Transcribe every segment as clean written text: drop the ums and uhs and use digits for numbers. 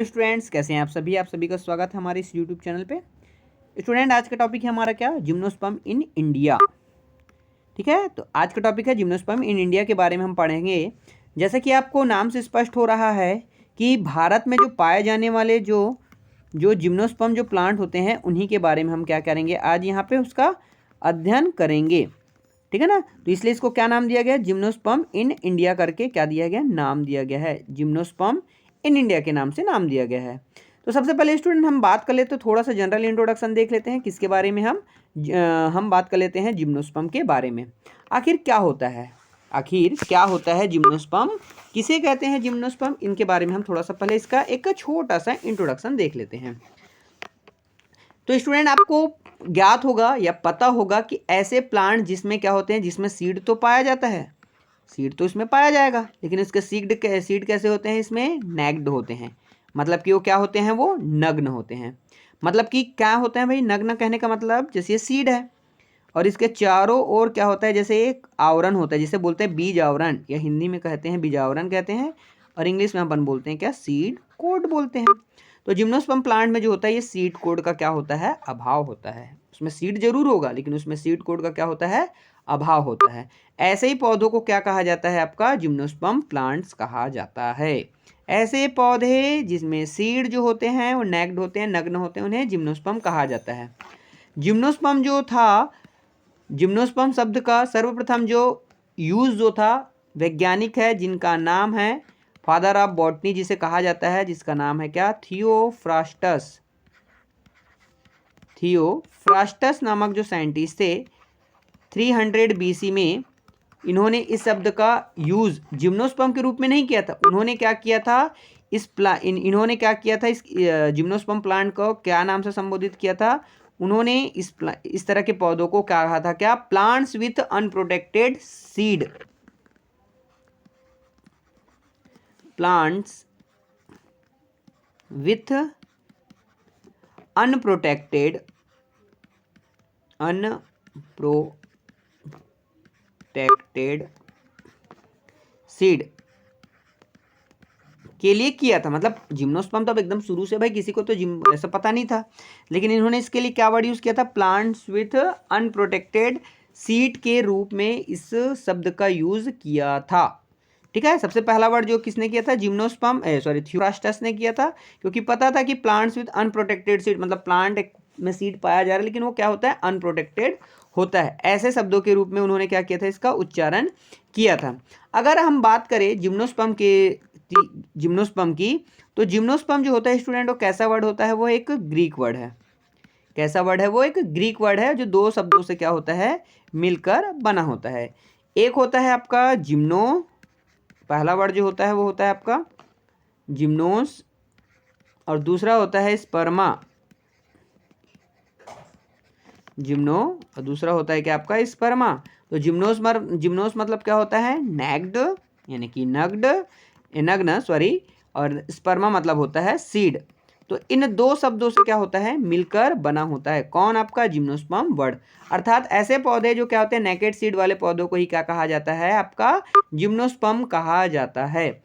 Students कैसे हैं आप सभी का स्वागत है हमारे इस यूट्यूब चैनल पे। स्टूडेंट आज का टॉपिक है हमारा क्या, जिम्नोस्पर्म इन इंडिया। ठीक है, तो आज का टॉपिक है जिम्नोस्पर्म इन इंडिया के बारे में हम पढ़ेंगे। जैसा कि आपको नाम से स्पष्ट हो रहा है कि भारत में जो पाए जाने वाले जो जो जिम्नोस्पर्म जो प्लांट होते हैं उन्हीं के बारे में हम क्या करेंगे, आज यहाँ पे उसका अध्ययन करेंगे। ठीक है ना, तो इसलिए इसको क्या नाम दिया गया, जिम्नोस्पर्म इन इंडिया करके क्या दिया गया, नाम दिया गया है। जिम्नोस्पर्म इन इंडिया के नाम से नाम दिया गया है। तो सबसे पहले स्टूडेंट हम बात कर लेते, तो थोड़ा सा जनरल इंट्रोडक्शन देख लेते हैं किसके बारे में हम बात कर लेते हैं जिम्नोस्पर्म के बारे में। आखिर क्या होता है जिम्नोस्पर्म, किसे कहते हैं जिम्नोस्पर्म, इनके बारे में हम थोड़ा सा पहले इसका एक छोटा सा इंट्रोडक्शन देख लेते हैं। तो स्टूडेंट आपको ज्ञात होगा या पता होगा कि ऐसे प्लांट जिसमें क्या होते हैं, जिसमें सीड तो पाया जाता है, सीड तो इसमें पाया जाएगा, लेकिन उसके सीड कैसे होते हैं, इसमें नेक्ड होते हैं। मतलब कि वो क्या होते हैं, वो नग्न होते हैं। मतलब कि क्या होते हैं भाई, नग्न कहने का मतलब जैसे ये सीड है और इसके चारों ओर क्या होता है, जैसे एक आवरण होता है, जिसे बोलते हैं बीज आवरण, या हिंदी में कहते हैं बीजावरण कहते हैं, और इंग्लिश में अपन बोलते हैं क्या, सीड कोड बोलते हैं। तो जिम्नोस्पर्म प्लांट में जो होता है ये सीड कोड का क्या होता है, अभाव होता है। उसमें सीड जरूर होगा लेकिन उसमें सीड कोड का क्या होता है, अभाव होता है। ऐसे ही पौधों को क्या कहा जाता है, आपका जिम्नोस्पर्म प्लांट्स कहा जाता है। ऐसे पौधे जिसमें सीड जो होते हैं वो नेक्ड होते हैं, नग्न होते हैं, उन्हें जिम्नोस्पर्म कहा जाता है। जिम्नोस्पर्म जो था, जिम्नोस्पर्म शब्द का सर्वप्रथम जो यूज जो था, वैज्ञानिक है जिनका नाम है फादर ऑफ बॉटनी, जिसे कहा जाता है, जिसका नाम है क्या, थियोफ्रास्टस नामक जो साइंटिस्ट थे 300 BC में, इन्होंने इस शब्द का यूज जिम्नोस्पर्म के रूप में नहीं किया था। उन्होंने क्या किया था, इन्होंने क्या किया था, इस जिम्नोस्पर्म प्लांट को क्या नाम से संबोधित किया था, उन्होंने इस तरह के पौधों को क्या कहा था, क्या, plants with unprotected seed, plants with unprotected seed के लिए किया था। मतलब जिम्नोस्पर्म तो अब एकदम शुरू से भाई किसी को तो ऐसा पता नहीं था, लेकिन इन्होंने इसके लिए क्या वर्ड यूज किया था, प्लांट्स विथ अनप्रोटेक्टेड सीड के रूप में इस शब्द का यूज किया था। ठीक है, सबसे पहला वर्ड जो किसने किया था, थियोफ्रास्टस ने किया था, क्योंकि पता था कि प्लांट्स विथ अनप्रोटेक्टेड सीड, मतलब प्लांट में सीड पाया जा रहा है लेकिन वो क्या होता है, अनप्रोटेक्टेड होता है। ऐसे शब्दों के रूप में उन्होंने क्या किया था, इसका उच्चारण किया था। अगर हम बात करें जिम्नोस्पर्म की, तो जिम्नोस्पर्म जो होता है स्टूडेंट, वो कैसा वर्ड होता है, वो एक ग्रीक वर्ड है। कैसा वर्ड है, वो एक ग्रीक वर्ड है जो दो शब्दों से क्या होता है, मिलकर बना होता है। एक होता है आपका पहला वर्ड जो होता है वो होता है आपका जिम्नोस, और दूसरा होता है स्पर्मा, और दूसरा होता है क्या, आपका स्पर्मा। तो जिम्नोस मतलब क्या होता है, नेक्ड, यानी कि नग्न, और स्पर्मा मतलब होता है सीड। तो इन दो शब्दों से क्या होता है, मिलकर बना होता है कौन, आपका जिम्नोस्पर्म वर्ड। अर्थात ऐसे पौधे जो क्या होते हैं, नेकेड सीड वाले पौधों को ही क्या कहा जाता है, आपका जिम्नोस्पर्म कहा जाता है।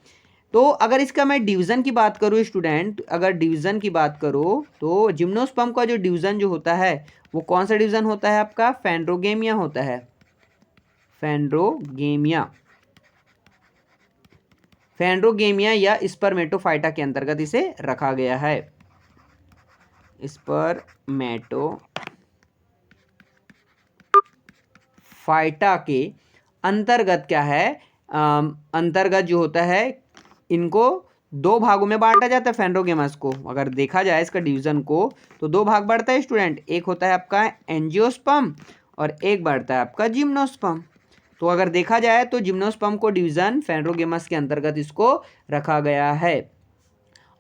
तो अगर इसका मैं डिवीजन की बात करूँ स्टूडेंट, अगर डिवीजन की बात करूँ तो जिम्नोस्पर्म का जो डिवीजन जो होता है वो कौन सा डिवीजन होता है, आपका फेंड्रोगेमिया होता है। फेंड्रोगेमिया या स्पर्मेटोफाइटा के अंतर्गत इसे रखा गया है। स्पर्मेटोफाइटा के अंतर्गत क्या है, अंतर्गत जो होता है, इनको दो भागों में बांटा जाता है। फेंड्रोगेमस को अगर देखा जाए इसका डिवीजन को, तो दो भाग बढ़ता है स्टूडेंट, एक होता है आपका एंजियोस्पर्म और एक बढ़ता है आपका जिम्नोस्पर्म। तो अगर देखा जाए तो जिम्नोस्पर्म को डिवीजन फेंड्रोगेमस के अंतर्गत इसको रखा गया है।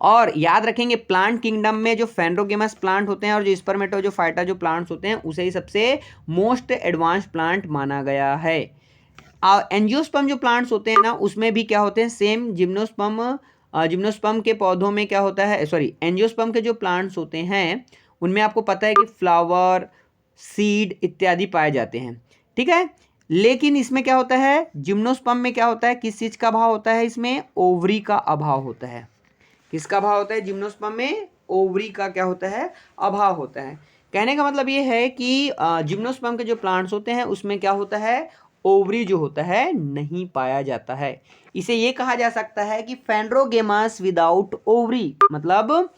और याद रखेंगे प्लांट किंगडम में जो फेंड्रोगेमस प्लांट होते हैं और जो स्पर्मेटोफाइटा जो प्लांट्स होते हैं उसे ही सबसे मोस्ट एडवांस प्लांट माना गया है। एंजियोस्पर्म जो प्लांट्स होते हैं ना, उसमें भी क्या होते हैं, सेम जिम्नोस्पर्म के पौधों में क्या होता है, एंजियोस्पर्म के जो प्लांट्स होते हैं उनमें आपको पता है कि फ्लावर, सीड इत्यादि पाए जाते हैं। ठीक है, लेकिन इसमें क्या होता है, जिम्नोस्पर्म में क्या होता है, किस चीज का अभाव होता है, इसमें ओवरी का अभाव होता है। किसका अभाव होता है? जिम्नोस्पर्म में ओवरी का क्या होता है? अभाव होता है। कहने का मतलब ये है कि जिम्नोस्पर्म के जो प्लांट्स होते हैं उसमें क्या होता है? ओवरी जो होता है नहीं पाया जाता है। इसे ये कहा जा सकता है कि फैंड्रोगेमास विदाउट ओवरी, मतलब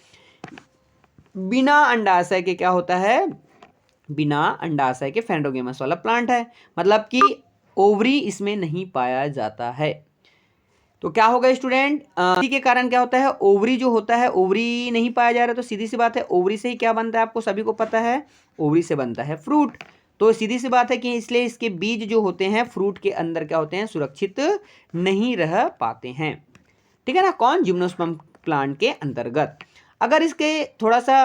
बिना अंडाशय के क्या होता है? बिना अंडाशय के फैंड्रोगेमस वाला प्लांट है, मतलब कि ओवरी इसमें नहीं पाया जाता है। तो क्या होगा स्टूडेंट? इसी के कारण क्या होता है? ओवरी जो होता है, ओवरी नहीं पाया जा रहा, तो सीधी सी बात है ओवरी से ही क्या बनता है? आपको सभी को पता है, ओवरी से बनता है फ्रूट। तो सीधी सी बात है कि इसलिए इसके बीज जो होते हैं फ्रूट के अंदर क्या होते हैं? सुरक्षित नहीं रह पाते हैं। ठीक है ना? कौन? जिम्नोस्पर्म प्लांट के अंतर्गत। अगर इसके थोड़ा सा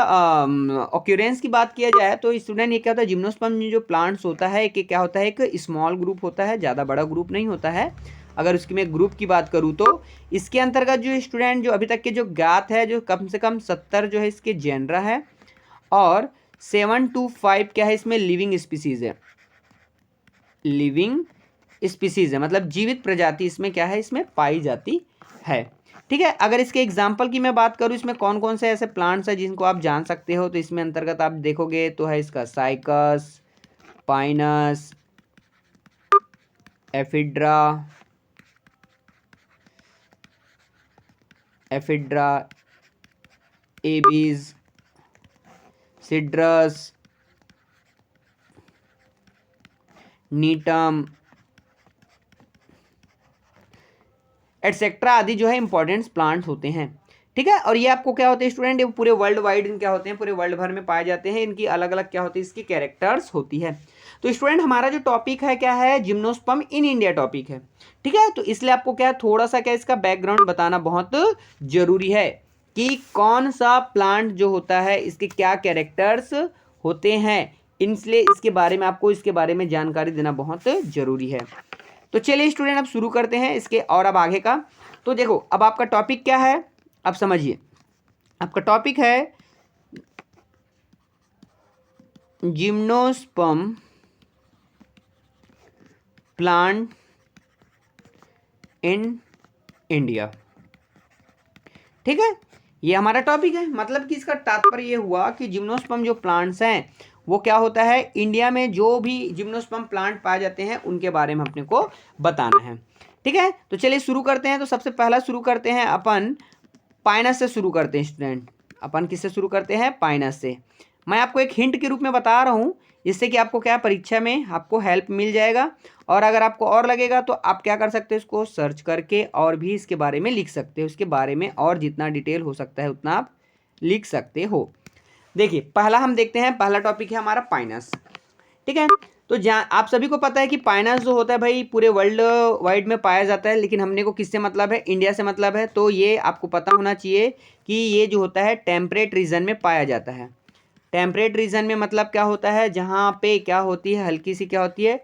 ऑक्यूरेंस की बात किया जाए तो स्टूडेंट ये क्या होता है? जिम्नोस्पर्म जो प्लांट्स होता है कि क्या होता है? एक स्मॉल ग्रुप होता है, ज़्यादा बड़ा ग्रुप नहीं होता है। अगर उसकी मैं ग्रुप की बात करूँ तो इसके अंतर्गत जो स्टूडेंट जो अभी तक के जो ज्ञात है, जो कम से कम 70 जो है इसके जेनरा है और 7 to 5 क्या है इसमें? लिविंग स्पीसीज है। लिविंग स्पीसीज है, मतलब जीवित प्रजाति इसमें क्या है? इसमें पाई जाती है। ठीक है। अगर इसके एग्जाम्पल की मैं बात करूँ, इसमें कौन कौन से ऐसे प्लांट्स हैं जिनको आप जान सकते हो, तो इसमें अंतर्गत आप देखोगे तो है इसका cycas, Pinus, ephedra, Abies, Cedrus, नीटम etcetera आदि जो है इंपॉर्टेंट प्लांट्स होते हैं। ठीक है। और ये आपको क्या होते हैं स्टूडेंट? ये पूरे वर्ल्ड वाइड क्या होते हैं? पूरे वर्ल्ड भर में पाए जाते हैं। इनकी अलग अलग क्या होती है? इसकी कैरेक्टर्स होती है। तो स्टूडेंट हमारा जो टॉपिक है क्या है? जिम्नोस्पर्म इन इंडिया टॉपिक है। ठीक है। तो इसलिए आपको क्या थोड़ा सा क्या इसका बैकग्राउंड बताना बहुत जरूरी है कि कौन सा प्लांट जो होता है इसके क्या कैरेक्टर्स होते हैं, इसलिए इसके बारे में आपको इसके बारे में जानकारी देना बहुत जरूरी है। तो चलिए स्टूडेंट अब शुरू करते हैं इसके और अब आगे का। तो देखो अब आपका टॉपिक क्या है, अब समझिए। आपका टॉपिक है जिम्नोस्पर्म प्लांट इन इंडिया। ठीक है। ये हमारा टॉपिक है, मतलब कि इसका तात्पर्य ये हुआ कि जिम्नोस्पर्म जो प्लांट्स हैं वो क्या होता है? इंडिया में जो भी जिम्नोस्पर्म प्लांट पाए जाते हैं उनके बारे में अपने को बताना है। ठीक है। तो चलिए शुरू करते हैं। तो सबसे पहला शुरू करते हैं अपन पाइनस से शुरू करते हैं स्टूडेंट। अपन किससे शुरू करते हैं? पाइनस से। मैं आपको एक हिंट के रूप में बता रहा हूँ जिससे कि आपको क्या परीक्षा में आपको हेल्प मिल जाएगा, और अगर आपको और लगेगा तो आप क्या कर सकते हो? इसको सर्च करके और भी इसके बारे में लिख सकते हो। इसके बारे में और जितना डिटेल हो सकता है उतना आप लिख सकते हो। देखिए पहला हम देखते हैं, पहला टॉपिक है हमारा पाइनस। ठीक है। तो जहाँ आप सभी को पता है कि पाइनस जो होता है भाई पूरे वर्ल्ड वाइड में पाया जाता है, लेकिन हमने को किससे मतलब है? इंडिया से मतलब है। तो ये आपको पता होना चाहिए कि ये जो होता है टेम्परेट रीजन में पाया जाता है। टेम्परेट रीजन में मतलब क्या होता है? जहाँ पे क्या होती है? हल्की सी क्या होती है?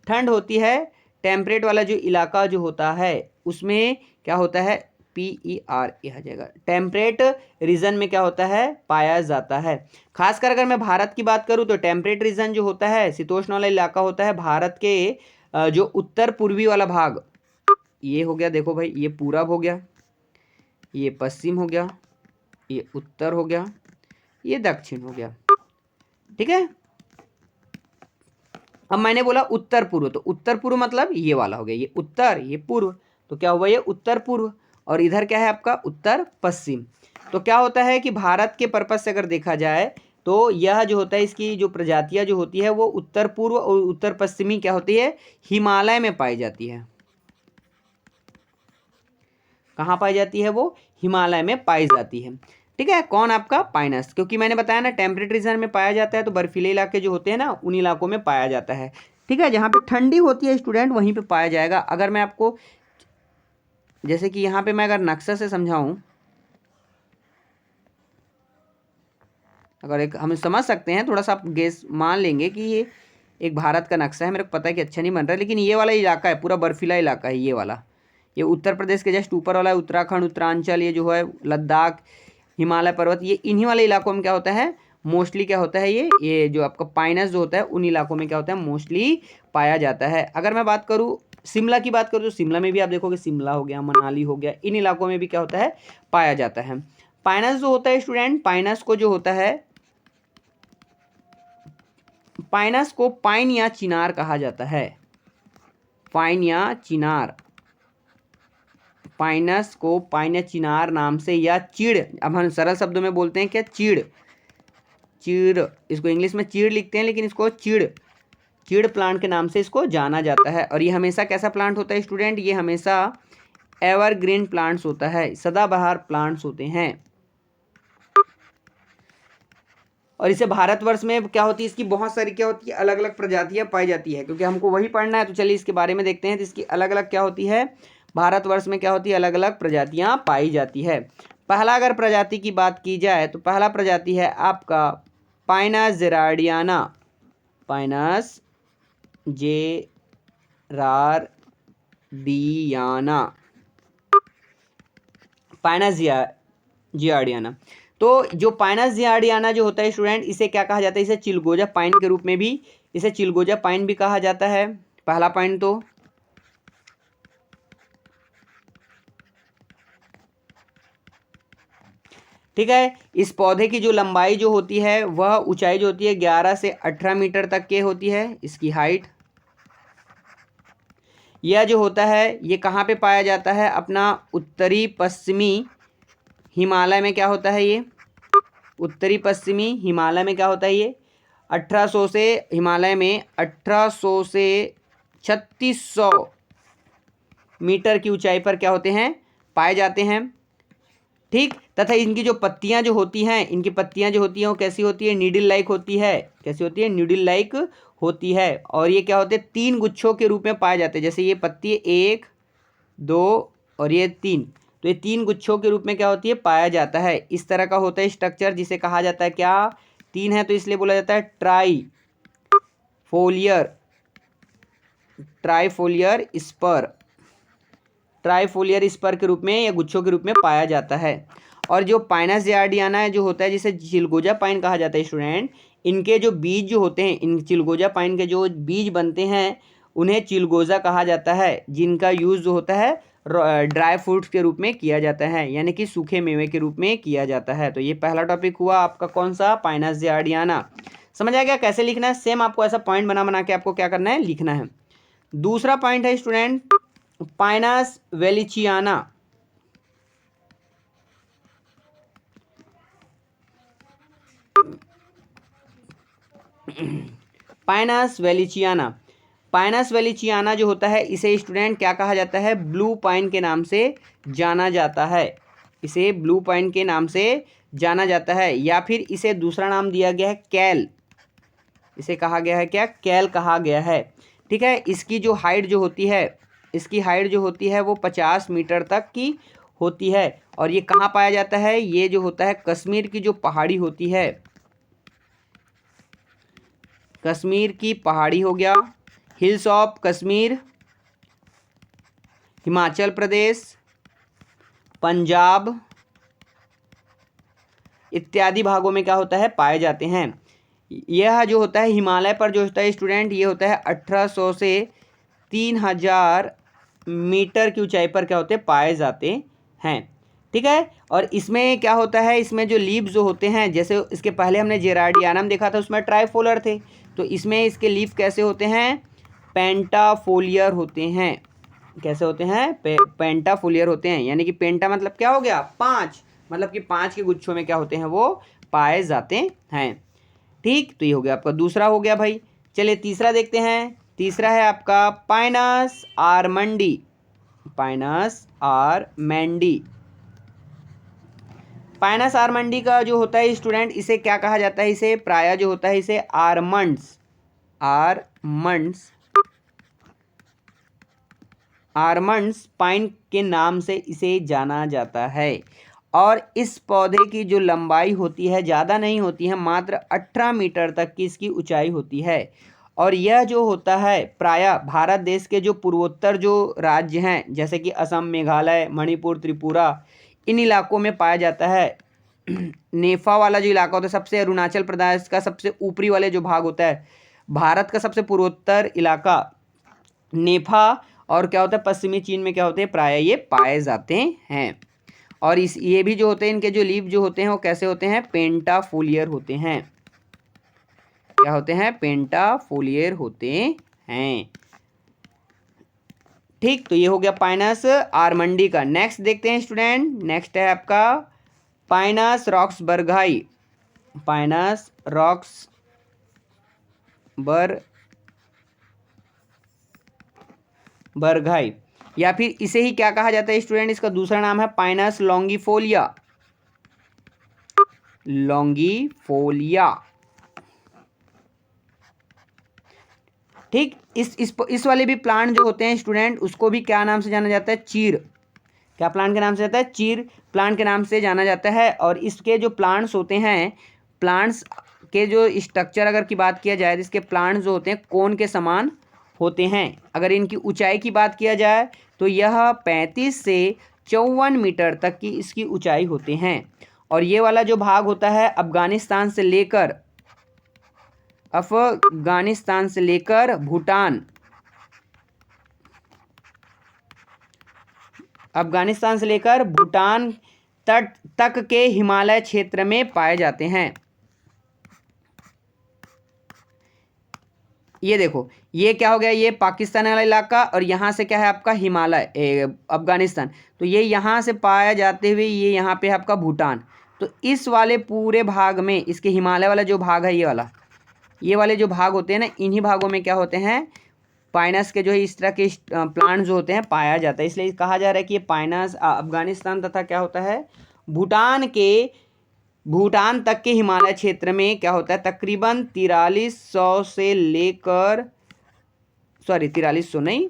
ठंड होती है। टेम्परेट वाला जो इलाका जो होता है उसमें क्या होता है? PER आ जाएगा। टेम्परेट रीजन में क्या होता है? पाया जाता है। खासकर अगर मैं भारत की बात करूँ तो टेम्परेट रीजन जो होता है शीतोष्ण वाला इलाका होता है भारत के जो उत्तर पूर्वी वाला भाग, ये हो गया देखो भाई, ये पूरब हो गया, ये पश्चिम हो गया, ये उत्तर हो गया, ये दक्षिण हो गया। ठीक है। अब मैंने बोला उत्तर पूर्व, तो उत्तर पूर्व मतलब ये वाला हो गया, ये उत्तर ये पूर्व, तो क्या हुआ? ये उत्तर पूर्व। और इधर क्या है आपका? उत्तर पश्चिम। तो क्या होता है कि भारत के पर्पज से अगर देखा जाए तो यह जो होता है इसकी जो प्रजातियां जो होती है वो उत्तर पूर्व और उत्तर पश्चिमी क्या होती है? हिमालय में पाई जाती है। कहाँ पाई जाती है? वो हिमालय में पाई जाती है। ठीक है। कौन? आपका पाइनस, क्योंकि मैंने बताया ना टेम्परेट रीजन में पाया जाता है, तो बर्फीले इलाके जो होते हैं ना उन इलाकों में पाया जाता है। ठीक है। जहाँ पे ठंडी होती है स्टूडेंट वहीं पे पाया जाएगा। अगर मैं आपको जैसे कि यहाँ पे मैं अगर नक्शा से समझाऊं, अगर एक हम समझ सकते हैं, थोड़ा सा आप गेस मान लेंगे कि ये एक भारत का नक्शा है। मेरे को पता है कि अच्छा नहीं बन रहा है, लेकिन ये वाला इलाका है पूरा बर्फीला इलाका है। ये वाला ये उत्तर प्रदेश के जस्ट ऊपर वाला है, उत्तराखंड, उत्तरांचल, ये जो है लद्दाख, हिमालय पर्वत, ये इन्हीं वाले इलाकों में क्या होता है? मोस्टली क्या होता है? ये जो आपका पाइनस जो होता है उन इलाकों में क्या होता है? मोस्टली पाया जाता है। अगर मैं बात करूँ शिमला की बात करूँ तो शिमला में भी आप देखोगे, शिमला हो गया, मनाली हो गया, इन इलाकों में भी क्या होता है? पाया जाता है। पाइनस जो होता है स्टूडेंट, पाइनस को जो होता है, पाइनस को पाइन या चिनार कहा जाता है। पाइन या चिनार, पाइनस को पाइन या चिनार नाम से, या चीड़, अब हम सरल शब्दों में बोलते हैं क्या, चीड़, चीड़, इसको इंग्लिश में चीड़ लिखते हैं लेकिन इसको चीड़, चीड़ प्लांट के नाम से इसको जाना जाता है। और ये हमेशा कैसा प्लांट होता है स्टूडेंट, ये हमेशा एवरग्रीन प्लांट्स होता है, सदाबहार प्लांट्स होते हैं। और इसे भारतवर्ष में क्या होती है, इसकी बहुत सारी क्या होती है, अलग अलग प्रजातियां पाई जाती है, क्योंकि हमको वही पढ़ना है। तो चलिए इसके बारे में देखते हैं। तो इसकी अलग अलग क्या होती है, भारतवर्ष में क्या होती है, अलग अलग प्रजातियां पाई जाती है। पहला अगर प्रजाति की बात की जाए तो पहला प्रजाति है आपका पाइनस जेरार्डियाना, पाइनस जेरार्डियाना, पाइनस जियार्डियाना। तो जो पाइनस जियार्डियाना जो होता है स्टूडेंट, इसे क्या कहा जाता है, इसे चिलगोजा पाइन के रूप में भी, इसे चिलगोजा पाइन भी कहा जाता है। पहला पाइन तो ठीक है। इस पौधे की जो लंबाई जो होती है, वह ऊंचाई जो होती है 11 से 18 मीटर तक के होती है इसकी हाइट। यह जो होता है ये कहाँ पे पाया जाता है, अपना उत्तरी पश्चिमी हिमालय में क्या होता है, ये उत्तरी पश्चिमी हिमालय में क्या होता है, ये 1800 से, हिमालय में 1800 से 3600 मीटर की ऊंचाई पर क्या होते हैं, पाए जाते हैं। ठीक, तथा इनकी जो पत्तियां जो होती हैं, इनकी पत्तियां जो होती हैं वो कैसी होती है, नीडल लाइक होती है। कैसी होती है, नीडल लाइक होती है। और ये क्या होते हैं, 3 गुच्छों के रूप में पाए जाते हैं। जैसे ये पत्ती 1 2 और ये 3, तो ये 3 गुच्छों के रूप में क्या होती है, पाया जाता है। इस तरह का होता है स्ट्रक्चर, जिसे कहा जाता है क्या, 3 है तो इसलिए बोला जाता है ट्राईफोलियर, ट्राईफोलियर स्पर, ट्राईफोलियर स्पर के रूप में या गुच्छों के रूप में पाया जाता है। और जो पाइनस जियार्डियाना जो होता है, जिसे चिलगोजा पाइन कहा जाता है स्टूडेंट, इनके जो बीज जो होते हैं, इन चिलगोजा पाइन के जो बीज बनते हैं उन्हें चिलगोजा कहा जाता है, जिनका यूज़ जो होता है ड्राई फ्रूट्स के रूप में किया जाता है, यानी कि सूखे मेवे के रूप में किया जाता है। तो ये पहला टॉपिक हुआ आपका कौन सा, पाइनस जियार्डियाना। समझ आ गया कैसे लिखना है, सेम आपको ऐसा पॉइंट बना बना के आपको क्या करना है, लिखना है। दूसरा पॉइंट है स्टूडेंट पाइनस वेलिचियाना। पाइनस वेलिचियाना, पाइनस वेलिचियाना जो होता है इसे स्टूडेंट क्या कहा जाता है, ब्लू पाइन के नाम से जाना जाता है। इसे ब्लू पाइन के नाम से जाना जाता है, या फिर इसे दूसरा नाम दिया गया है कैल, इसे कहा गया है क्या, कैल कहा गया है। ठीक है, इसकी जो हाइट जो होती है, इसकी हाइट जो होती है वो 50 मीटर तक की होती है। और ये कहाँ पाया जाता है, ये जो होता है कश्मीर की जो पहाड़ी होती है, कश्मीर की पहाड़ी हो गया, हिल्स ऑफ कश्मीर, हिमाचल प्रदेश, पंजाब इत्यादि भागों में क्या होता है, पाए जाते हैं। यह जो होता है हिमालय पर जो होता है स्टूडेंट, ये होता है 1800 से 3000 मीटर की ऊंचाई पर क्या होते हैं, पाए जाते हैं। ठीक है, और इसमें क्या होता है, इसमें जो लीव्स जो होते हैं, जैसे इसके पहले हमने जेरार्डियानम देखा था उसमें ट्राइफोलर थे, तो इसमें इसके लीफ कैसे होते हैं, पेंटाफोलियर होते हैं। कैसे होते हैं, पेंटाफोलियर होते हैं, यानी कि पेंटा मतलब क्या हो गया, 5, मतलब कि 5 के गुच्छों में क्या होते हैं, वो पाए जाते हैं। ठीक, तो ये हो गया आपका दूसरा हो गया भाई। चलिए तीसरा देखते हैं। तीसरा है आपका पाइनस आर्मंडी, पाइनस आर्मंडी। पाइनस आर्मंडी का जो होता है स्टूडेंट, इसे क्या कहा जाता है, इसे प्रायः जो होता है इसे आर्मंड्स, आर्मंड्स, आर्मंड्स पाइन के नाम से इसे जाना जाता है। और इस पौधे की जो लंबाई होती है ज़्यादा नहीं होती है, मात्र 18 मीटर तक की इसकी ऊंचाई होती है। और यह जो होता है प्रायः भारत देश के जो पूर्वोत्तर जो राज्य हैं, जैसे कि असम, मेघालय, मणिपुर, त्रिपुरा, इन इलाकों में पाया जाता है। नेफा वाला जो इलाका होता है, सबसे अरुणाचल प्रदेश का सबसे ऊपरी वाले जो भाग होता है, भारत का सबसे पूर्वोत्तर इलाका नेफा, और क्या होता है पश्चिमी चीन में क्या होते हैं, प्रायः ये पाए जाते हैं। और इस ये भी जो होते हैं, इनके जो लीव जो होते हैं वो कैसे होते हैं, पेंटाफोलियर होते हैं। क्या होते हैं, पेंटाफोलियर होते हैं। ठीक, तो ये हो गया पाइनस आर्मंडी का। नेक्स्ट देखते हैं स्टूडेंट, नेक्स्ट है आपका पाइनस रॉक्सबर्गाई। पाइनस रॉक्सबर्गाई, या फिर इसे ही क्या कहा जाता है स्टूडेंट, इसका दूसरा नाम है पाइनस लॉन्गिफोलिया। लॉन्गिफोलिया। ठीक, इस वाले भी प्लांट जो होते हैं स्टूडेंट, उसको भी क्या नाम से जाना जाता है, चीर। क्या प्लांट के नाम से जाता है, चीर प्लांट के नाम से जाना जाता है। और इसके जो प्लांट्स होते हैं, प्लांट्स के जो स्ट्रक्चर अगर की बात किया जाए तो इसके प्लांट्स जो होते हैं कोन के समान होते हैं। अगर इनकी ऊंचाई की बात किया जाए तो यह 35 से 54 मीटर तक की इसकी ऊंचाई होते हैं। और ये वाला जो भाग होता है अफगानिस्तान से लेकर भूटान, अफगानिस्तान से लेकर भूटान तट तक के हिमालय क्षेत्र में पाए जाते हैं। ये देखो, ये क्या हो गया, ये पाकिस्तान वाला इलाका, और यहाँ से क्या है आपका हिमालय, अफगानिस्तान। तो ये यहाँ से पाया जाते हुए ये यहाँ पे है आपका भूटान। तो इस वाले पूरे भाग में इसके हिमालय वाला जो भाग है, ये वाले जो भाग होते हैं ना, इन्हीं भागों में क्या होते हैं, पाइनस के जो है इस तरह के प्लांट जो होते हैं पाया जाता है। इसलिए कहा जा रहा है कि ये पाइनस अफगानिस्तान तथा क्या होता है, भूटान तक के हिमालय क्षेत्र में क्या होता है, तकरीबन 4300 से लेकर, सॉरी 4300 नहीं,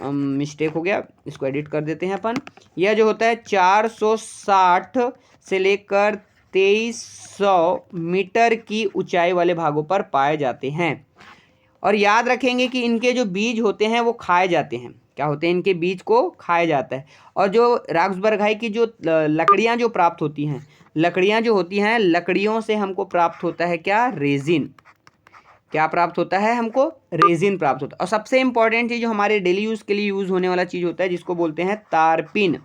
मिस्टेक हो गया, इसको एडिट कर देते हैं अपन। यह जो होता है 460 से लेकर 2300 मीटर की ऊंचाई वाले भागों पर पाए जाते हैं। और याद रखेंगे कि इनके जो बीज होते हैं वो खाए जाते हैं। क्या होते हैं, इनके बीज को खाया जाता है। और जो रॉक्सबर्गाई की जो लकड़ियाँ जो प्राप्त होती हैं, लकड़ियाँ जो होती हैं, लकड़ियों से हमको प्राप्त होता है क्या, रेजिन। क्या प्राप्त होता है हमको, रेजिन प्राप्त होता है। और सबसे इंपॉर्टेंट चीज़ जो हमारे डेली यूज़ के लिए यूज़ होने वाला चीज़ होता है, जिसको बोलते हैं तारपीन।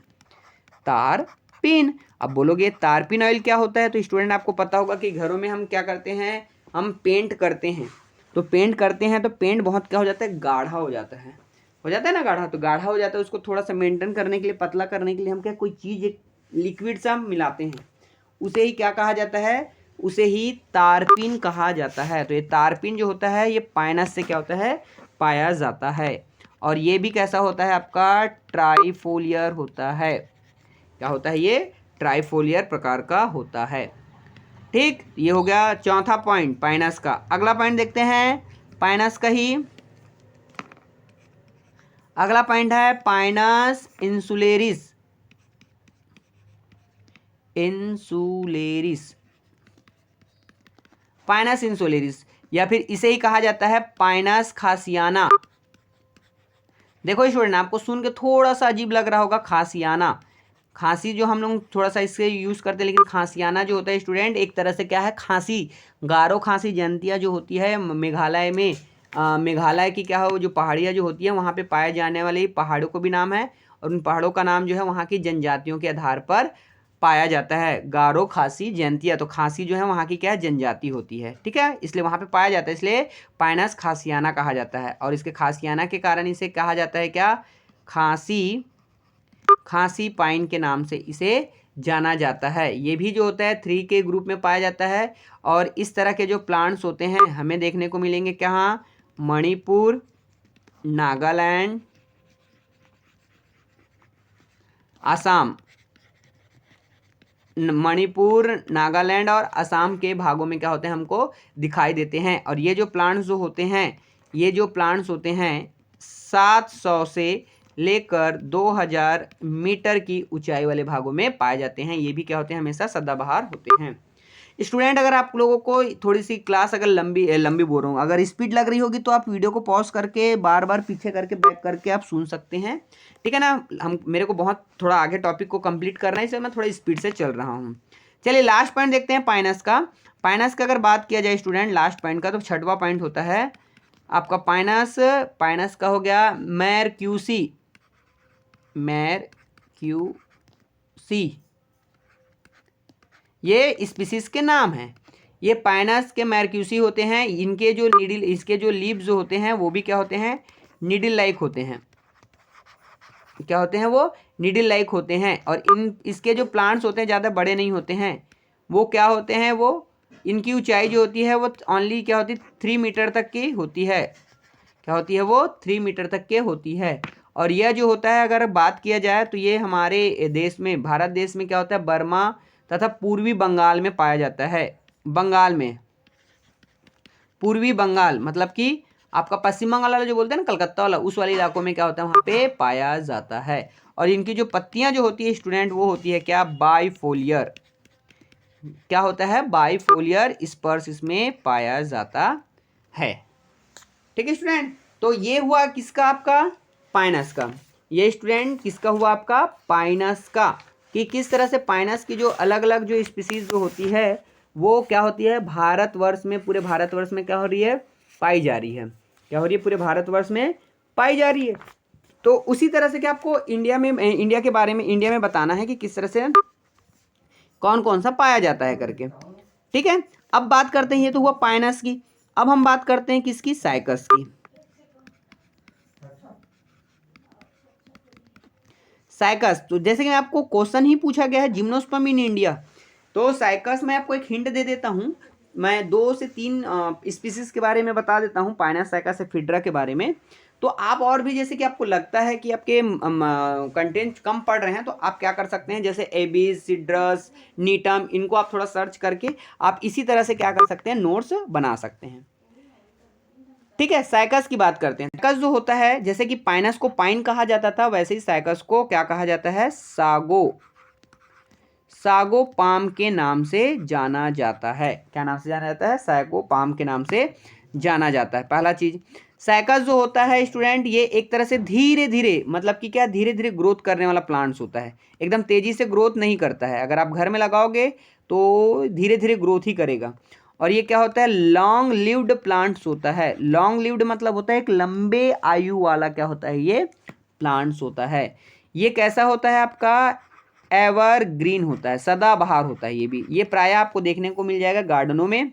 तारपीन। अब बोलोगे तारपीन ऑयल क्या होता है, तो स्टूडेंट आपको पता होगा कि घरों में हम क्या करते हैं, हम पेंट करते हैं। तो पेंट करते हैं तो पेंट बहुत क्या हो जाता है, गाढ़ा हो जाता है, ना गाढ़ा। तो गाढ़ा हो जाता है, उसको थोड़ा सा मेंटेन करने के लिए, पतला करने के लिए हम क्या, कोई चीज़ एक लिक्विड सा हम मिलाते हैं, उसे ही क्या कहा जाता है, उसे ही तारपीन कहा जाता है। तो ये तारपीन जो होता है ये पाइनस से क्या होता है, पाया जाता है। और ये भी कैसा होता है आपका, ट्राइफोलियर होता है। क्या होता है, ये ट्राइफोलियर प्रकार का होता है। ठीक, ये हो गया चौथा पॉइंट पाइनस का। अगला पॉइंट देखते हैं पाइनस का ही। अगला पॉइंट है पाइनस इंसुलेरिस। पाइनस इंसुलेरिस, या फिर इसे ही कहा जाता है पाइनस खासियाना। देखो स्टूडेंट, आपको सुन के थोड़ा सा अजीब लग रहा होगा, खासियाना। खांसी जो हम लोग थोड़ा सा इससे यूज़ करते हैं, लेकिन खांसियाना जो होता है स्टूडेंट, एक तरह से क्या है, खांसी, गारो खांसी जयंतिया जो होती है मेघालय में, मेघालय की क्या है वो जो पहाड़ियाँ जो होती हैं वहाँ पे पाए जाने वाले पहाड़ों को भी नाम है। और उन पहाड़ों का नाम जो है वहाँ की जनजातियों के आधार पर पाया जाता है, गारो खासी जयंतिया। तो खांसी जो है वहाँ की क्या है, जनजाति होती है, ठीक है, इसलिए वहाँ पे पाया जाता है, इसलिए पाइनस खासियाना कहा जाता है। और इसके खासियाना के कारण इसे कहा जाता है क्या, खांसी पाइन के नाम से इसे जाना जाता है। ये भी जो होता है 3 के ग्रुप में पाया जाता है। और इस तरह के जो प्लांट्स होते हैं हमें देखने को मिलेंगे कहाँ, मणिपुर, नागालैंड, असम, मणिपुर, नागालैंड और असम के भागों में क्या होते हैं, हमको दिखाई देते हैं। और ये जो प्लांट्स जो होते हैं 700 से लेकर 2000 मीटर की ऊंचाई वाले भागों में पाए जाते हैं। ये भी क्या होते हैं, हमेशा सदाबहार होते हैं। स्टूडेंट, अगर आप लोगों को थोड़ी सी क्लास अगर लंबी बोल रहा हूँ, अगर स्पीड लग रही होगी तो आप वीडियो को पॉज करके बार बार पीछे करके बैक करके आप सुन सकते हैं, ठीक है ना। मेरे को बहुत थोड़ा आगे टॉपिक को कंप्लीट करना है, इसलिए मैं थोड़ा स्पीड से चल रहा हूँ। चलिए लास्ट पॉइंट देखते हैं पाइनस का। पाइनस का अगर बात किया जाए स्टूडेंट लास्ट पॉइंट का, तो 6वां पॉइंट होता है आपका पाइनस का हो गया मैरक्यूसी। ये स्पीसीज के नाम हैं। ये पाइनस के मैर्क्यूसी होते हैं, इनके जो नीडल, इसके जो लीव्स जो होते हैं वो भी क्या होते हैं, नीडल लाइक होते हैं। क्या होते हैं वो, नीडल लाइक होते हैं। और इसके जो प्लांट्स होते हैं ज़्यादा बड़े नहीं होते हैं, वो क्या होते हैं, वो इनकी ऊंचाई जो होती है वो ओनली क्या होती है, 3 मीटर तक की होती है। क्या होती है वो, 3 मीटर तक के होती है। और यह जो होता है, अगर बात किया जाए तो ये हमारे देश में, भारत देश में क्या होता है, बर्मा तथा पूर्वी बंगाल में पाया जाता है। बंगाल में, पूर्वी बंगाल मतलब कि आपका पश्चिम बंगाल वाला जो बोलते हैं ना, कलकत्ता वाला, उस वाले इलाकों में क्या होता है, वहाँ पे पाया जाता है। और इनकी जो पत्तियां जो होती है स्टूडेंट, वो होती है क्या, बाइफोलियर। क्या होता है, बाइफोलियर स्पर्श इसमें पाया जाता है। ठीक है स्टूडेंट, तो ये हुआ किसका, आपका पाइनस का। ये स्टूडेंट किसका हुआ, आपका पाइनस का, कि किस तरह से पाइनस की जो अलग अलग जो स्पीसीज जो होती है वो क्या होती है, भारतवर्ष में, पूरे भारतवर्ष में क्या हो रही है, पाई जा रही है। क्या हो रही है, पूरे भारतवर्ष में पाई जा रही है। तो उसी तरह से क्या आपको इंडिया में, इंडिया के बारे में, इंडिया में बताना है कि किस तरह से कौन कौन सा पाया जाता है करके। ठीक है, अब बात करते हैं, ये तो हुआ पाइनस की। अब हम बात करते हैं किसकी, साइकस की। साइकस, तो जैसे कि आपको क्वेश्चन ही पूछा गया है जिम्नोस्पर्म इन इंडिया, तो साइकस में आपको एक हिंट दे देता हूं। मैं 2 से 3 स्पीसीज के बारे में बता देता हूं, पाइनस, साइकस, एफिड्रा के बारे में। तो आप और भी जैसे कि आपको लगता है कि आपके कंटेंट कम पढ़ रहे हैं, तो आप क्या कर सकते हैं, जैसे एबीज, सिड्रस, नीटम, इनको आप थोड़ा सर्च करके आप इसी तरह से क्या कर सकते हैं, नोट्स बना सकते हैं। ठीक है, साइकस की बात करते हैं। साइकस जो होता है, जैसे कि पाइनस को पाइन कहा जाता था, वैसे ही साइकस को क्या कहा जाता है, सागो, सागो पाम के नाम से जाना जाता है। क्या नाम से जाना जाता है, सागो पाम के नाम से जाना जाता है। पहला चीज, साइकस जो होता है स्टूडेंट, ये एक तरह से धीरे धीरे, मतलब कि क्या, धीरे धीरे ग्रोथ करने वाला प्लांट्स होता है। एकदम तेजी से ग्रोथ नहीं करता है। अगर आप घर में लगाओगे तो धीरे धीरे ग्रोथ ही करेगा। और ये क्या होता है, लॉन्ग लिव्ड प्लांट्स होता है। लॉन्ग लिव्ड मतलब होता है एक लंबे आयु वाला क्या होता है, ये प्लांट्स होता है। ये कैसा होता है, आपका एवर ग्रीन होता है, सदाबहार होता है। ये भी, ये प्राय आपको देखने को मिल जाएगा गार्डनों में।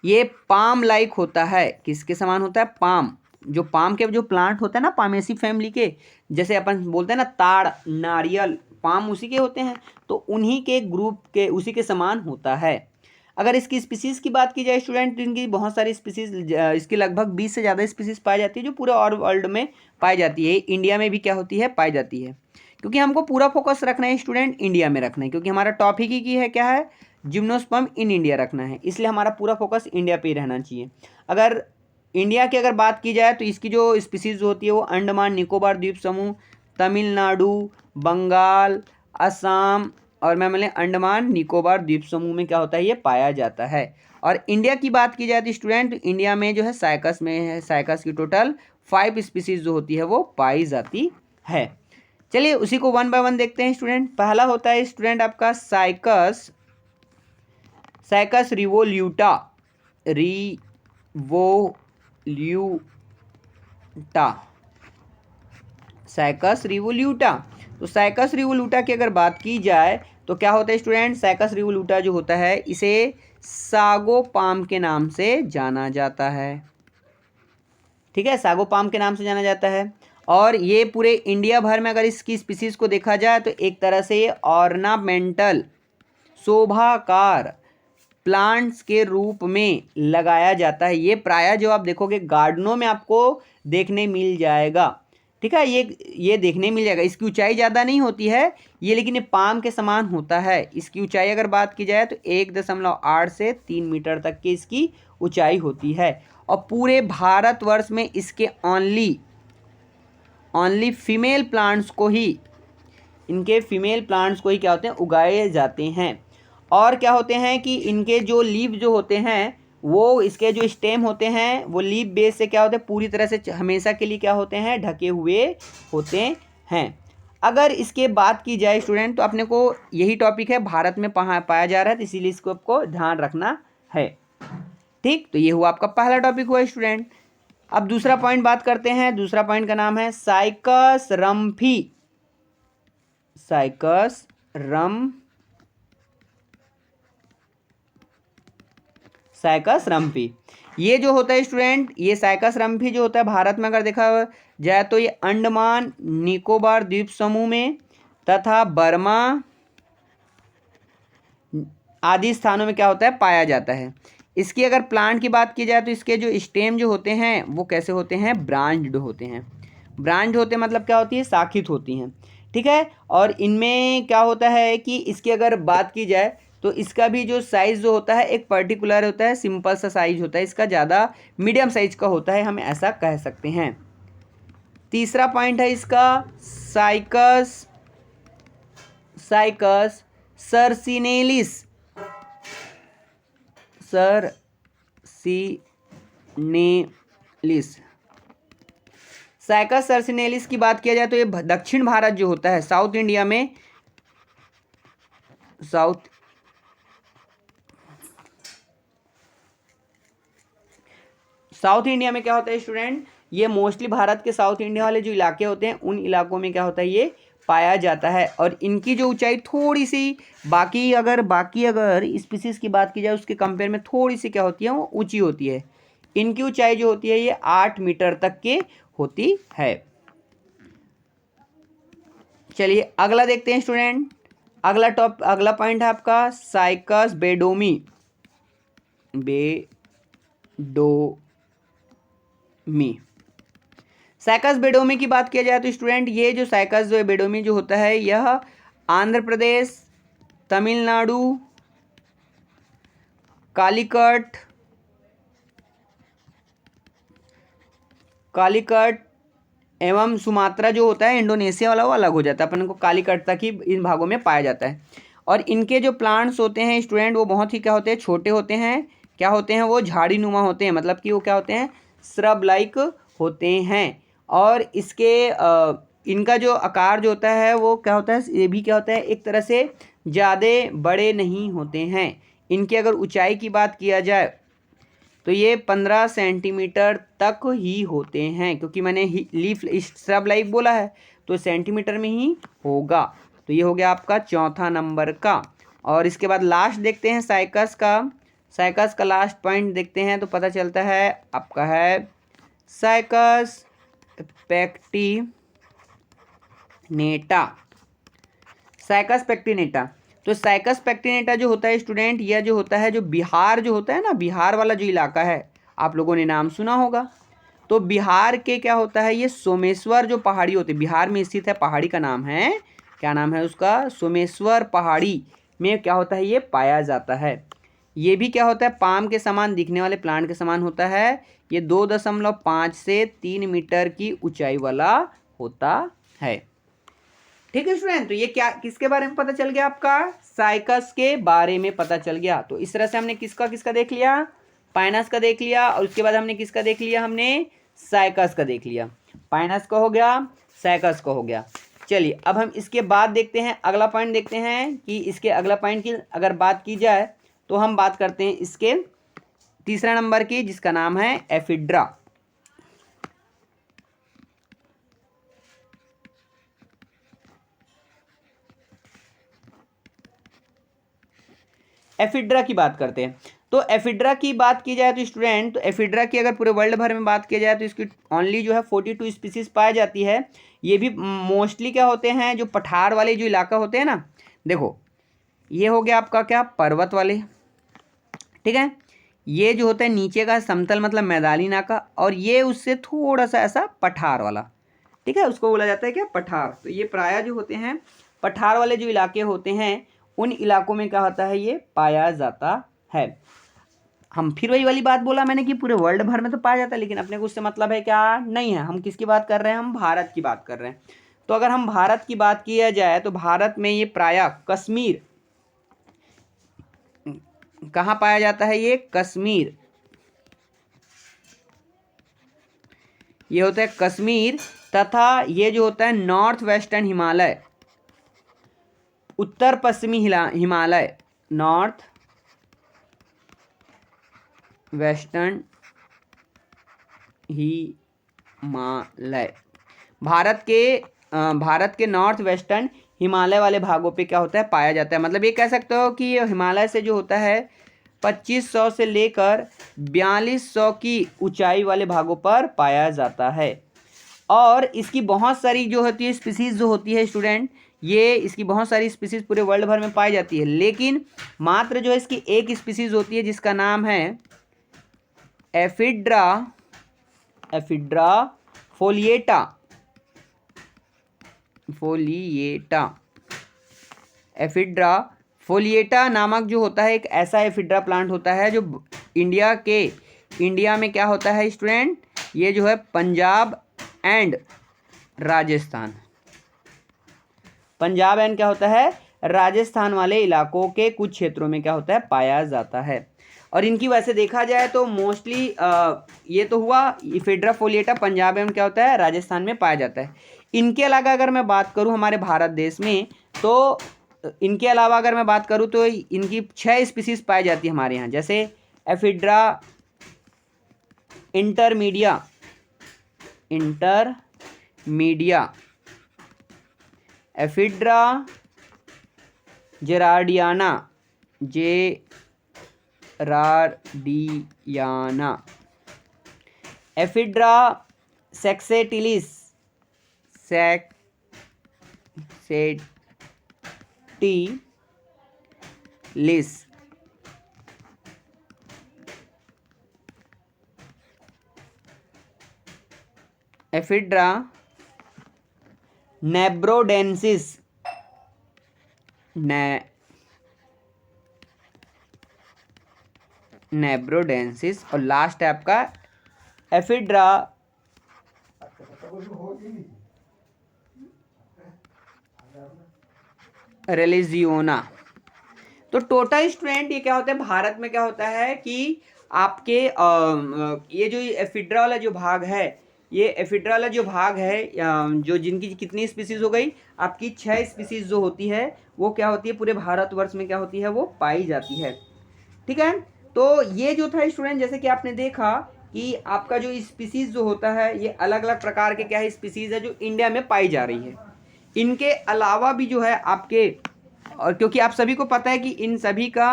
ये पाम लाइक होता है, किसके समान होता है, पाम, जो पाम के जो प्लांट होते हैं ना, पामेसी फैमिली के, जैसे अपन बोलते हैं ना ताड़, नारियल, पाम उसी के होते हैं, तो उन्हीं के ग्रुप के, उसी के समान होता है। अगर इसकी स्पीसीज की बात की जाए स्टूडेंट, तो इनकी बहुत सारी स्पीसीज, इसकी लगभग 20 से ज़्यादा स्पीसीज पाई जाती है, जो पूरे और वर्ल्ड में पाई जाती है। इंडिया में भी क्या होती है, पाई जाती है। क्योंकि हमको पूरा फोकस रखना है स्टूडेंट, इंडिया में रखना है, क्योंकि हमारा टॉपिक ही की है, क्या है, जिम्नोस्पर्म इन इंडिया रखना है, इसलिए हमारा पूरा फोकस इंडिया पे ही रहना चाहिए। अगर इंडिया की अगर बात की जाए, तो इसकी जो स्पीसीज होती है वो अंडमान निकोबार द्वीप समूह, तमिलनाडु, बंगाल, असम और मैं अंडमान निकोबार द्वीप समूह में क्या होता है, ये पाया जाता है। और इंडिया की बात की जाए तो स्टूडेंट, इंडिया में जो है साइकस में है, साइकस की टोटल 5 स्पीसीज जो होती है वो पाई जाती है। चलिए उसी को 1 बाय 1 देखते हैं स्टूडेंट। पहला होता है स्टूडेंट आपका cycas, cycas revoluta, revoluta, cycas revoluta. तो साइकस रिवोल्यूटा की अगर बात की जाए तो क्या होता है स्टूडेंट, साइकस रिवोल्यूटा जो होता है, इसे सागो पाम के नाम से जाना जाता है। ठीक है, सागो पाम के नाम से जाना जाता है। और ये पूरे इंडिया भर में अगर इसकी स्पीसीज को देखा जाए तो एक तरह से ये ऑर्नामेंटल, शोभाकार प्लांट्स के रूप में लगाया जाता है। ये प्रायः जो आप देखोगे गार्डनों में आपको देखने मिल जाएगा। ठीक है, ये देखने मिल जाएगा। इसकी ऊंचाई ज़्यादा नहीं होती है ये, लेकिन ये पाम के समान होता है। इसकी ऊंचाई अगर बात की जाए तो 1.8 से 3 मीटर तक की इसकी ऊंचाई होती है। और पूरे भारतवर्ष में इसके ओनली फीमेल प्लांट्स को ही, इनके फीमेल प्लांट्स को ही क्या होते हैं, उगाए जाते हैं। और क्या होते हैं कि इनके जो लीव जो होते हैं, वो इसके जो स्टेम होते हैं वो लीव बेस से क्या होते हैं, पूरी तरह से हमेशा के लिए क्या होते हैं, ढके हुए होते हैं। अगर इसके बात की जाए स्टूडेंट, तो अपने को यही टॉपिक है, भारत में पाया जा रहा है, तो इसीलिए इसको आपको ध्यान रखना है। ठीक, तो ये हुआ आपका पहला टॉपिक हुआ स्टूडेंट। अब दूसरा पॉइंट बात करते हैं। दूसरा पॉइंट का नाम है साइकस रम्फी, साइकस रम्फी। साइकस रम्फी। ये जो होता है स्टूडेंट, ये साइकस रम्फी जो होता है भारत में अगर देखा जाए तो ये अंडमान निकोबार द्वीप समूह में तथा बर्मा आदि स्थानों में क्या होता है, पाया जाता है। इसकी अगर प्लांट की बात की जाए तो इसके जो स्टेम जो होते हैं वो कैसे होते हैं, ब्रांच्ड होते हैं। ब्रांच होते हैं मतलब क्या होती है, शाखित होती हैं, ठीक है। और इनमें क्या होता है कि इसकी अगर बात की जाए तो इसका भी जो साइज़ जो होता है एक पर्टिकुलर होता है, सिंपल सा साइज होता है इसका, ज़्यादा मीडियम साइज का होता है, हम ऐसा कह सकते हैं। तीसरा पॉइंट है इसका साइकस साइकस सर्सिनेलिस। सर्सिनेलिस, साइकस सर्सिनेलिस की बात किया जाए तो ये दक्षिण भारत जो होता है, साउथ इंडिया में, साउथ इंडिया में क्या होता है स्टूडेंट, ये मोस्टली भारत के साउथ इंडिया वाले जो इलाके होते हैं उन इलाकों में क्या होता है, ये पाया जाता है। और इनकी जो ऊंचाई थोड़ी सी बाकी अगर स्पीसीज की बात की जाए उसके कंपेयर में थोड़ी सी क्या होती है, वो ऊंची होती है। इनकी ऊंचाई जो होती है ये 8 मीटर तक के होती है। चलिए अगला देखते हैं स्टूडेंट। अगला पॉइंट है आपका साइकस बेडोमी। साइकस बेडोमी की बात किया जाए तो स्टूडेंट ये जो साइकस जो बेडोमी जो होता है यह आंध्र प्रदेश, तमिलनाडु, कालीकट एवं सुमात्रा जो होता है इंडोनेशिया वाला वो अलग हो जाता है, अपन को कालीकट तक ही इन भागों में पाया जाता है। और इनके जो प्लांट्स होते हैं स्टूडेंट वो बहुत ही क्या होते हैं, छोटे होते हैं, क्या होते हैं, वो झाड़ी नुमा होते हैं, मतलब कि वो क्या होते हैं, श्रब लाइक होते हैं। और इसके इनका जो आकार जो होता है वो क्या होता है, ये भी क्या होता है, एक तरह से ज़्यादा बड़े नहीं होते हैं। इनकी अगर ऊंचाई की बात किया जाए तो ये 15 सेंटीमीटर तक ही होते हैं, क्योंकि मैंने लीफ श्रब लाइक बोला है तो सेंटीमीटर में ही होगा। तो ये हो गया आपका चौथा नंबर का। और इसके बाद लास्ट देखते हैं साइकस का लास्ट पॉइंट देखते हैं तो पता चलता है आपका है साइकस पेक्टिनेटा। तो साइकस पेक्टिनेटा जो होता है स्टूडेंट, यह जो होता है, जो बिहार जो होता है ना, बिहार वाला जो इलाका है आप लोगों ने नाम सुना होगा। तो बिहार के क्या होता है, ये सोमेश्वर जो पहाड़ी होती है, बिहार में स्थित है, पहाड़ी का नाम है, क्या नाम है उसका, सोमेश्वर पहाड़ी में क्या होता है, ये पाया जाता है। ये भी क्या होता है, पाम के समान दिखने वाले प्लांट के समान होता है। ये 2.5 से 3 मीटर की ऊंचाई वाला होता है। ठीक है स्टूडेंट, तो ये क्या किसके बारे में पता चल गया, आपका साइकस के बारे में पता चल गया। तो इस तरह से हमने किसका देख लिया, पाइनस का देख लिया, और उसके बाद हमने किसका देख लिया, हमने साइकस का देख लिया। पाइनस का हो गया, साइकस का हो गया। चलिए अब हम इसके बाद देखते हैं, अगला पॉइंट देखते हैं कि इसके अगला पॉइंट की अगर बात की जाए तो हम बात करते हैं इसके तीसरा नंबर की, जिसका नाम है एफिड्रा। एफिड्रा की बात करते हैं। तो एफिड्रा की बात की जाए तो स्टूडेंट, तो एफिड्रा की अगर पूरे वर्ल्ड भर में बात की जाए तो इसकी ओनली जो है 42 स्पीसीज पाई जाती है। ये भी मोस्टली क्या होते हैं, जो पठार वाले जो इलाका होते हैं ना, देखो ये हो गया आपका क्या, पर्वत वाले, ठीक है। ये जो होता है नीचे का समतल मतलब मैदानी इलाका, और ये उससे थोड़ा सा ऐसा पठार वाला, ठीक है, उसको बोला जाता है क्या, पठार। तो ये प्रायः जो होते हैं पठार वाले जो इलाके होते हैं उन इलाकों में क्या होता है, ये पाया जाता है। हम फिर वही वाली बात बोला मैंने कि पूरे वर्ल्ड भर में तो पाया जाता है, लेकिन अपने को उससे मतलब है क्या, नहीं है। हम किसकी बात कर रहे हैं, हम भारत की बात कर रहे हैं। तो अगर हम भारत की बात किया जाए तो भारत में ये प्रायः कश्मीर, कहाँ पाया जाता है, ये कश्मीर, ये होता है कश्मीर, तथा ये जो होता है नॉर्थ वेस्टर्न हिमालय, उत्तर पश्चिमी हिमालय, नॉर्थ वेस्टर्न हिमालय, भारत के नॉर्थ वेस्टर्न हिमालय वाले भागों पे क्या होता है, पाया जाता है। मतलब ये कह सकते हो कि ये हिमालय से जो होता है 2500 से लेकर 4200 की ऊंचाई वाले भागों पर पाया जाता है। और इसकी बहुत सारी जो होती है स्पीसीज जो होती है स्टूडेंट, ये इसकी बहुत सारी स्पीसीज पूरे वर्ल्ड भर में पाई जाती है, लेकिन मात्र जो है इसकी एक स्पीसीज होती है जिसका नाम है एफिड्रा फोलिएटा। एफिड्रा फोलिएटा नामक जो होता है एक ऐसा एफिड्रा प्लांट होता है जो इंडिया में क्या होता है स्टूडेंट, ये जो है पंजाब एंड राजस्थान क्या होता है, राजस्थान वाले इलाकों के कुछ क्षेत्रों में क्या होता है, पाया जाता है। और इनकी वैसे देखा जाए तो मोस्टली ये तो हुआ एफिड्रा फोलिएटा पंजाब में क्या होता है, राजस्थान में पाया जाता है। इनके अलावा अगर मैं बात करूं हमारे भारत देश में, तो इनके अलावा अगर मैं बात करूं तो इनकी 6 स्पीसीज पाई जाती है हमारे यहाँ, जैसे Ephedra intermedia, Ephedra gerardiana, Ephedra saxatilis, Ephedra nebrodensis, और लास्ट है आपका एफिड्रा रेलिजियोना। तो टोटल स्टूडेंट ये क्या होता है, भारत में क्या होता है कि आपके ये जो एफिड्रा वाला जो भाग है, ये एफिड्रा वाला जो भाग है जो जिनकी कितनी स्पीसीज हो गई आपकी 6 स्पीसीज जो होती है वो क्या होती है पूरे भारतवर्ष में क्या होती है, वो पाई जाती है। ठीक है, तो ये जो था स्टूडेंट, जैसे कि आपने देखा कि आपका जो स्पीसीज जो होता है ये अलग अलग प्रकार के क्या है स्पीसीज है जो इंडिया में पाई जा रही है। इनके अलावा भी जो है आपके, और क्योंकि आप सभी को पता है कि इन सभी का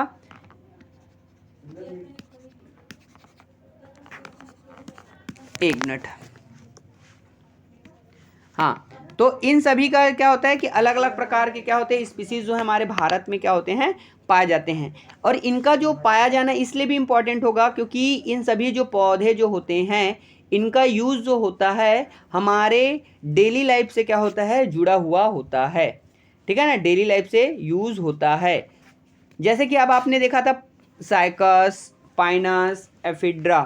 एक मिनट, हाँ, तो इन सभी का क्या होता है कि अलग अलग प्रकार के क्या होते हैं स्पीसीज जो है हमारे भारत में क्या होते हैं, पाए जाते हैं। और इनका जो पाया जाना इसलिए भी इम्पॉर्टेंट होगा क्योंकि इन सभी जो पौधे जो होते हैं इनका यूज़ जो होता है हमारे डेली लाइफ से क्या होता है, जुड़ा हुआ होता है। ठीक है ना, डेली लाइफ से यूज़ होता है। जैसे कि अब आपने देखा था साइकस, पाइनस, एफिड्रा,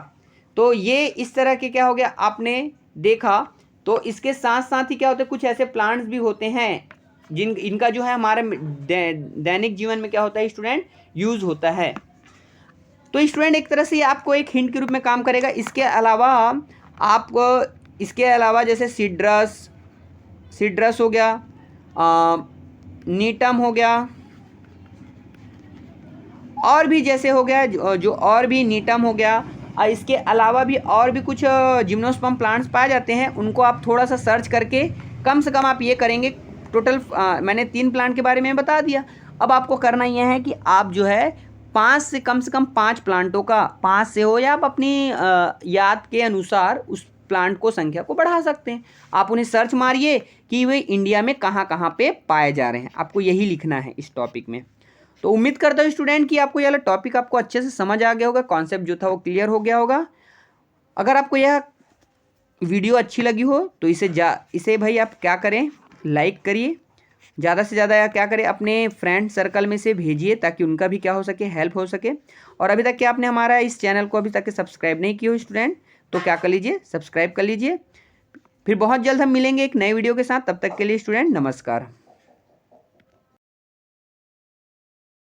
तो ये इस तरह के क्या हो गया आपने देखा। तो इसके साथ साथ ही क्या होता है कुछ ऐसे प्लांट्स भी होते हैं इनका जो है हमारे दैनिक जीवन में क्या होता है स्टूडेंट, यूज़ होता है। तो स्टूडेंट एक तरह से ये आपको एक हिंट के रूप में काम करेगा। इसके अलावा आपको जैसे सीड्रस हो गया, नीटम हो गया, और भी जैसे हो गया जो और भी नीटम हो गया, इसके अलावा भी और भी कुछ जिम्नोस्पर्म प्लांट्स पाए जाते हैं। उनको आप थोड़ा सा सर्च करके कम से कम आप ये करेंगे टोटल मैंने 3 प्लांट के बारे में बता दिया। अब आपको करना यह है कि आप जो है 5 से कम 5 प्लांटों का, 5 से हो या आप अपनी याद के अनुसार उस प्लांट को संख्या को बढ़ा सकते हैं। आप उन्हें सर्च मारिए कि वे इंडिया में कहाँ कहाँ पे पाए जा रहे हैं, आपको यही लिखना है इस टॉपिक में। तो उम्मीद करता हूँ स्टूडेंट कि आपको यह वाला टॉपिक आपको अच्छे से समझ आ गया होगा, कॉन्सेप्ट जो था वो क्लियर हो गया होगा। अगर आपको यह वीडियो अच्छी लगी हो तो इसे भाई आप क्या करें, लाइक करिए, ज़्यादा से ज़्यादा क्या करें अपने फ्रेंड सर्कल में से भेजिए ताकि उनका भी क्या हो सके, हेल्प हो सके। और अभी तक क्या आपने हमारा इस चैनल को अभी तक सब्सक्राइब नहीं किया हो स्टूडेंट, तो क्या कर लीजिए, सब्सक्राइब कर लीजिए। फिर बहुत जल्द हम मिलेंगे एक नए वीडियो के साथ, तब तक के लिए स्टूडेंट नमस्कार।